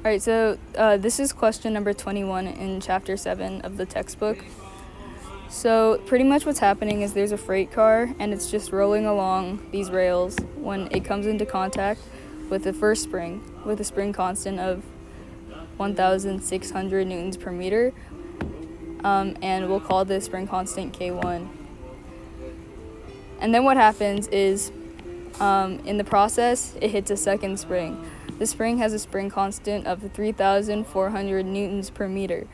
Alright, so this is question number 21 in chapter 7 of the textbook. So pretty much what's happening is there's a freight car and it's just rolling along these rails when it comes into contact with the first spring, with a spring constant of 1,600 newtons per meter, and we'll call this spring constant K1. And then what happens is, in the process, it hits a second spring. The spring has a spring constant of 3,400 newtons per meter,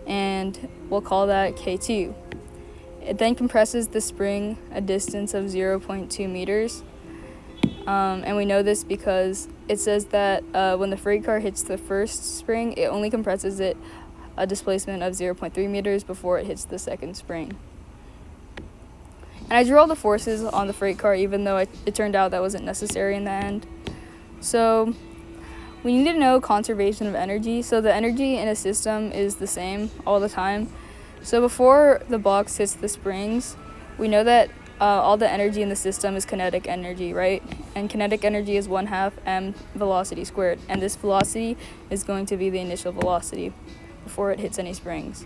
and we'll call that K2. It then compresses the spring a distance of 0.2 meters, and we know this because it says that when the freight car hits the first spring, it only compresses it a displacement of 0.3 meters before it hits the second spring. And I drew all the forces on the freight car, even though it turned out that wasn't necessary in the end. So we need to know conservation of energy. So the energy in a system is the same all the time. So before the box hits the springs, we know that all the energy in the system is kinetic energy, right? And kinetic energy is 1/2 m velocity squared. And this velocity is going to be the initial velocity before it hits any springs.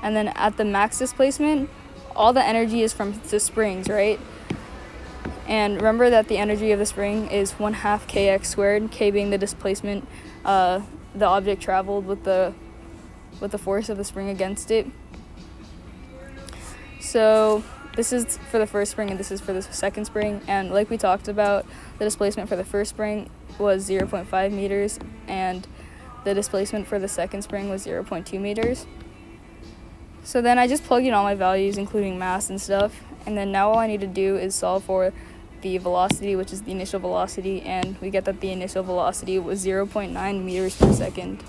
And then at the max displacement, all the energy is from the springs, right? And remember that the energy of the spring is 1/2 kx squared, k being the displacement the object traveled with the force of the spring against it. So this is for the first spring and this is for the second spring. And like we talked about, the displacement for the first spring was 0.5 meters and the displacement for the second spring was 0.2 meters. So then I just plugged in all my values, including mass and stuff, and then now all I need to do is solve for the velocity, which is the initial velocity, and we get that the initial velocity was 0.9 meters per second.